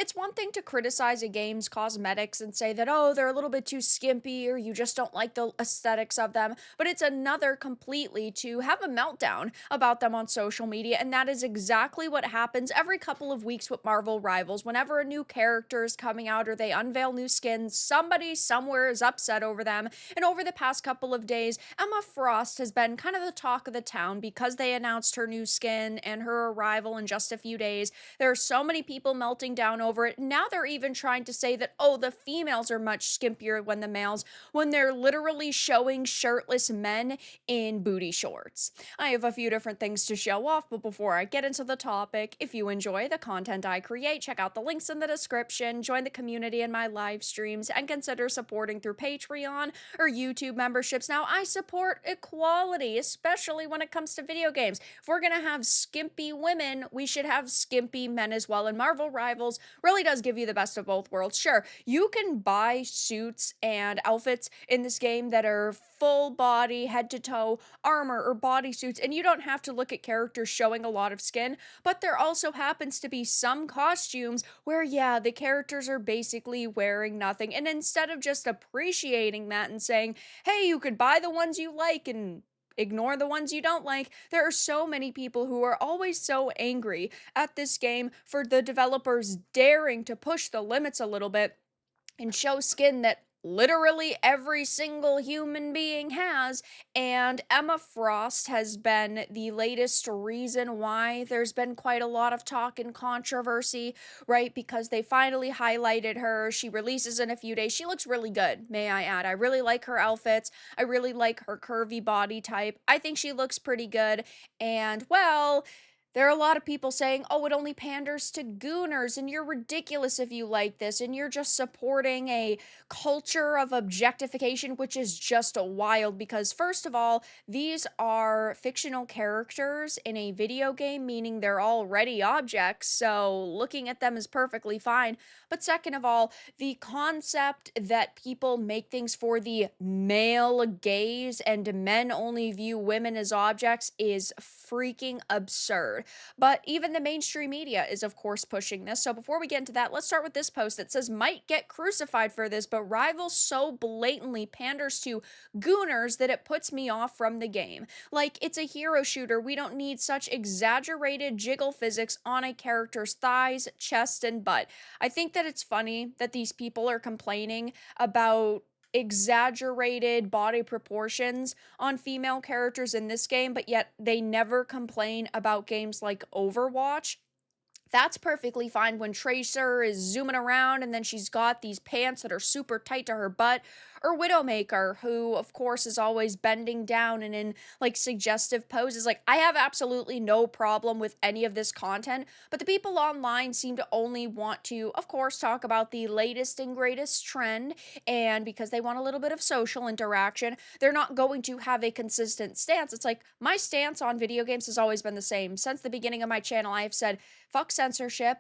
It's one thing to criticize a game's cosmetics and say that, oh, they're a little bit too skimpy or you just don't like the aesthetics of them, but it's another completely to have a meltdown about them on social media. And that is exactly what happens every couple of weeks with Marvel Rivals. Whenever a new character is coming out or they unveil new skins, somebody somewhere is upset over them. And over the past couple of days, Emma Frost has been kind of the talk of the town because they announced her new skin and her arrival in just a few days. There are so many people melting down over it. Now they're even trying to say that, oh, the females are much skimpier than the males when they're literally showing shirtless men in booty shorts. I have a few different things to show off, but before I get into the topic, if you enjoy the content I create, check out the links in the description, join the community in my live streams, and consider supporting through Patreon or YouTube memberships. Now, I support equality, especially when it comes to video games. If we're gonna have skimpy women, we should have skimpy men as well. And Marvel Rivals really does give you the best of both worlds. Sure, you can buy suits and outfits in this game that are full body, head to toe armor or bodysuits, and you don't have to look at characters showing a lot of skin. But there also happens to be some costumes where, yeah, the characters are basically wearing nothing. And instead of just appreciating that and saying, hey, you could buy the ones you like and ignore the ones you don't like. There are so many people who are always so angry at this game for the developers daring to push the limits a little bit and show skin that literally every single human being has. And Emma Frost has been the latest reason why there's been quite a lot of talk and controversy, right? Because they finally highlighted her. She releases in a few days. She looks really good, may I add. I really like her outfits. I really like her curvy body type. I think she looks pretty good. And well, there are a lot of people saying, oh, it only panders to gooners, and you're ridiculous if you like this, and you're just supporting a culture of objectification, which is just wild because, first of all, these are fictional characters in a video game, meaning they're already objects, so looking at them is perfectly fine. But second of all, the concept that people make things for the male gaze and men only view women as objects is freaking absurd. But even the mainstream media is, of course, pushing this. So before we get into that, let's start with this post that says, might get crucified for this, but Rivals so blatantly panders to gooners that it puts me off from the game. Like, it's a hero shooter. We don't need such exaggerated jiggle physics on a character's thighs, chest, and butt. I think that it's funny that these people are complaining about exaggerated body proportions on female characters in this game, but yet they never complain about games like Overwatch. That's perfectly fine when Tracer is zooming around and then she's got these pants that are super tight to her butt, or Widowmaker, who of course is always bending down and in like suggestive poses. Like, I have absolutely no problem with any of this content, but the people online seem to only want to, of course, talk about the latest and greatest trend, and because they want a little bit of social interaction, they're not going to have a consistent stance. It's like, my stance on video games has always been the same. Since the beginning of my channel, I have said, fuck censorship,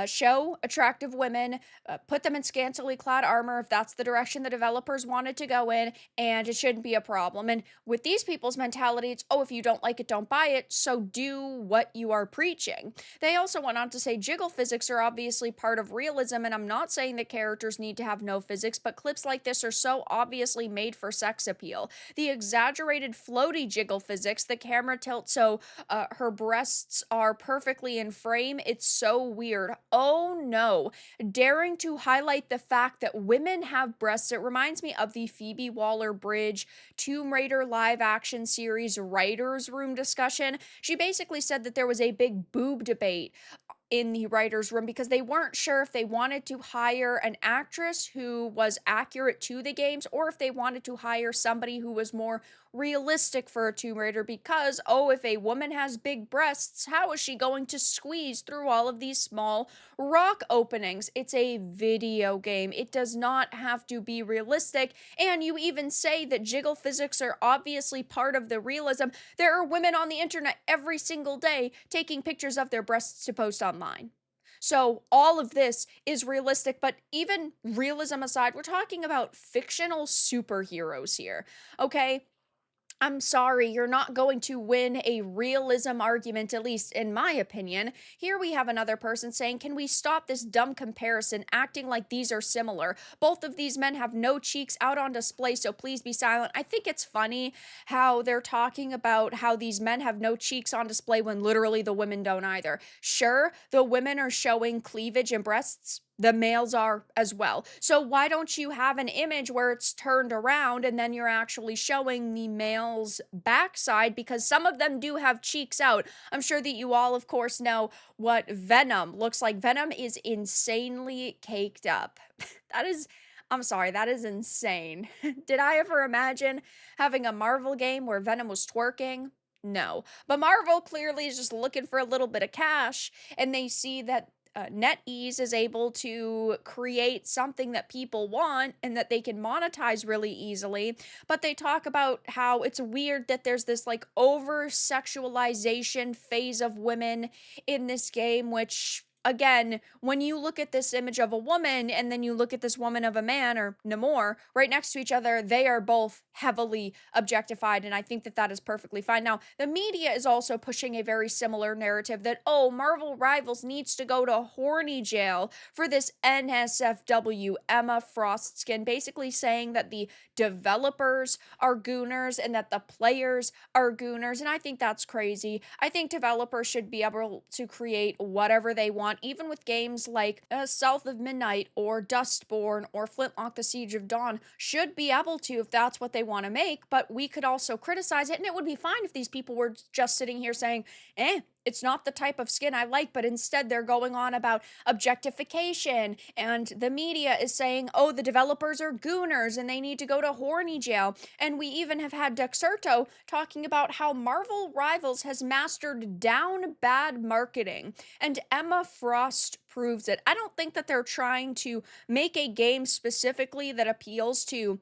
show attractive women, put them in scantily clad armor if that's the direction the developers wanted to go in, and it shouldn't be a problem. And with these people's mentality, it's, oh, if you don't like it, don't buy it, so do what you are preaching. They also went on to say jiggle physics are obviously part of realism, and I'm not saying that characters need to have no physics, but clips like this are so obviously made for sex appeal. The exaggerated floaty jiggle physics, the camera tilt so her breasts are perfectly in frame, it's so weird. Oh no. Daring to highlight the fact that women have breasts. It reminds me of the Phoebe Waller-Bridge Tomb Raider live action series writer's room discussion. She basically said that there was a big boob debate in the writer's room because they weren't sure if they wanted to hire an actress who was accurate to the games or if they wanted to hire somebody who was more realistic for a Tomb Raider because, oh, if a woman has big breasts, how is she going to squeeze through all of these small rock openings? It's a video game. It does not have to be realistic. And you even say that jiggle physics are obviously part of the realism. There are women on the internet every single day taking pictures of their breasts to post online. So all of this is realistic, but even realism aside, we're talking about fictional superheroes here, okay? I'm sorry, you're not going to win a realism argument, at least in my opinion. Here we have another person saying, can we stop this dumb comparison, acting like these are similar? Both of these men have no cheeks out on display, so please be silent. I think it's funny how they're talking about how these men have no cheeks on display when literally the women don't either. Sure, the women are showing cleavage and breasts. The males are as well. So why don't you have an image where it's turned around and then you're actually showing the male's backside, because some of them do have cheeks out. I'm sure that you all, of course, know what Venom looks like. Venom is insanely caked up. That is, I'm sorry, that is insane. Did I ever imagine having a Marvel game where Venom was twerking? No. But Marvel clearly is just looking for a little bit of cash, and they see that NetEase is able to create something that people want and that they can monetize really easily. But they talk about how it's weird that there's this like over sexualization phase of women in this game, which, again, when you look at this image of a woman and then you look at this woman of a man, or Namor, right next to each other, they are both heavily objectified. And I think that that is perfectly fine. Now, the media is also pushing a very similar narrative that, oh, Marvel Rivals needs to go to horny jail for this NSFW Emma Frost skin, basically saying that the developers are gooners and that the players are gooners. And I think that's crazy. I think developers should be able to create whatever they want, even with games like South of Midnight or Dustborn or Flintlock The Siege of Dawn, should be able to if that's what they want to make. But we could also criticize it, and it would be fine if these people were just sitting here saying, it's not the type of skin I like, but instead they're going on about objectification, and the media is saying, oh, the developers are gooners and they need to go to horny jail. And we even have had Dexerto talking about how Marvel Rivals has mastered down bad marketing, and Emma Frost proves it. I don't think that they're trying to make a game specifically that appeals to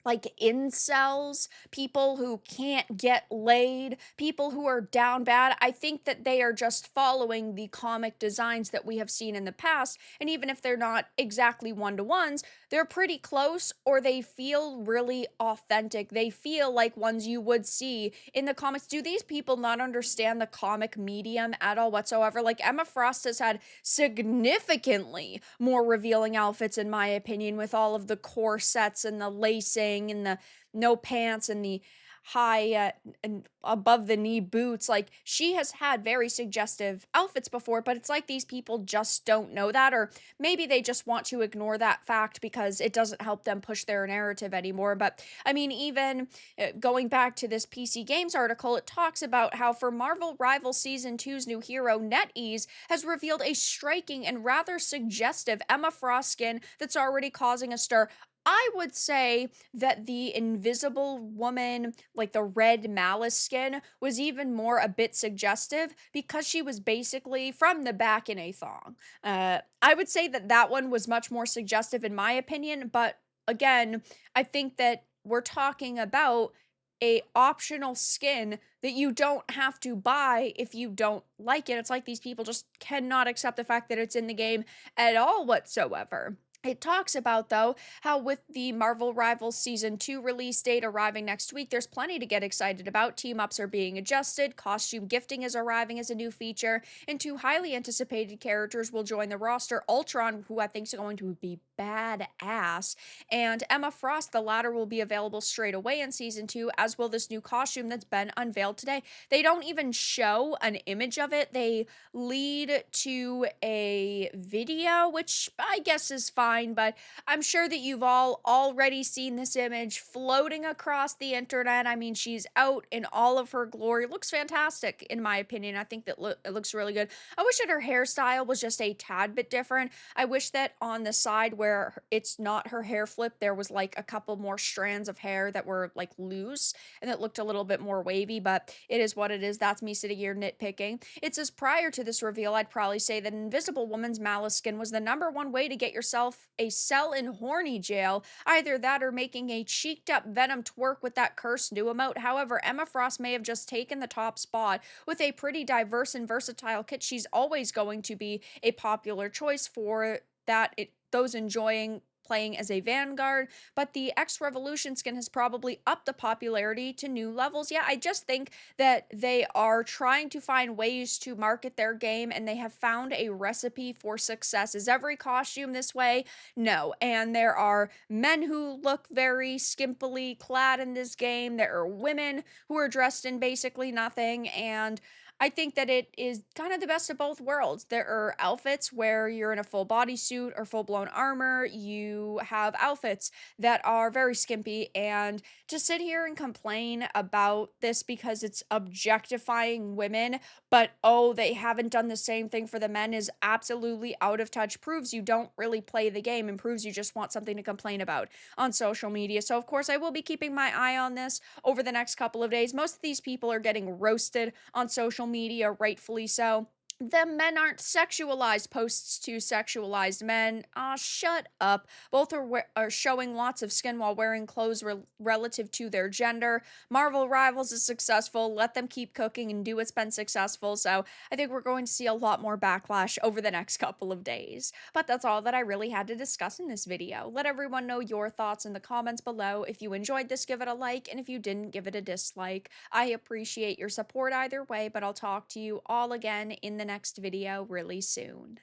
like incels, people who can't get laid, people who are down bad. I think that they are just following the comic designs that we have seen in the past. And even if they're not exactly one-to-ones, they're pretty close, or they feel really authentic. They feel like ones you would see in the comics. Do these people not understand the comic medium at all whatsoever? Like, Emma Frost has had significantly more revealing outfits, in my opinion, with all of the corsets and the lacing and the no pants and the high and above the knee boots. Like, she has had very suggestive outfits before, but it's like these people just don't know that, or maybe they just want to ignore that fact because it doesn't help them push their narrative anymore. But I mean, even going back to this PC Games article, it talks about how for Marvel Rivals Season 2's new hero, NetEase has revealed a striking and rather suggestive Emma Frost skin that's already causing a stir. I would say that the Invisible Woman, like the red Malice skin, was even more a bit suggestive because she was basically from the back in a thong. I would say that that one was much more suggestive in my opinion, but again, I think that we're talking about a optional skin that you don't have to buy if you don't like it. It's like these people just cannot accept the fact that it's in the game at all whatsoever. It talks about, though, how with the Marvel Rivals Season 2 release date arriving next week, there's plenty to get excited about. Team-ups are being adjusted, costume gifting is arriving as a new feature, and two highly anticipated characters will join the roster. Ultron, who I think is going to be badass, and Emma Frost. The latter will be available straight away in Season 2, as will this new costume that's been unveiled today. They don't even show an image of it. They lead to a video, which I guess is fine, but I'm sure that you've all already seen this image floating across the internet. I mean, she's out in all of her glory. It looks fantastic, in my opinion. I think that it looks really good. I wish that her hairstyle was just a tad bit different. I wish that on the side where it's not her hair flip, there was like a couple more strands of hair that were like loose and it looked a little bit more wavy, but it is what it is. That's me sitting here nitpicking. It says, prior to this reveal, I'd probably say that Invisible Woman's Malice skin was the #1 way to get yourself a cell in horny jail. Either that or making a cheeked up Venom twerk with that cursed new emote. However, Emma Frost may have just taken the top spot. With a pretty diverse and versatile kit, she's always going to be a popular choice for those enjoying playing as a Vanguard, but the X Revolution skin has probably upped the popularity to new levels. Yeah, I just think that they are trying to find ways to market their game and they have found a recipe for success. Is every costume this way? No. And there are men who look very skimpily clad in this game. There are women who are dressed in basically nothing. And I think that it is kind of the best of both worlds. There are outfits where you're in a full bodysuit or full blown armor. You have outfits that are very skimpy. And to sit here and complain about this because it's objectifying women, but oh, they haven't done the same thing for the men is absolutely out of touch, proves you don't really play the game and proves you just want something to complain about on social media. So, of course, I will be keeping my eye on this over the next couple of days. Most of these people are getting roasted on social media, rightfully so. The men aren't sexualized posts to sexualized men. Ah, shut up. Both are showing lots of skin while wearing clothes relative to their gender. Marvel Rivals is successful. Let them keep cooking and do what's been successful. So I think we're going to see a lot more backlash over the next couple of days. But that's all that I really had to discuss in this video. Let everyone know your thoughts in the comments below. If you enjoyed this, give it a like, and if you didn't, give it a dislike. I appreciate your support either way, but I'll talk to you all again in the next video really soon.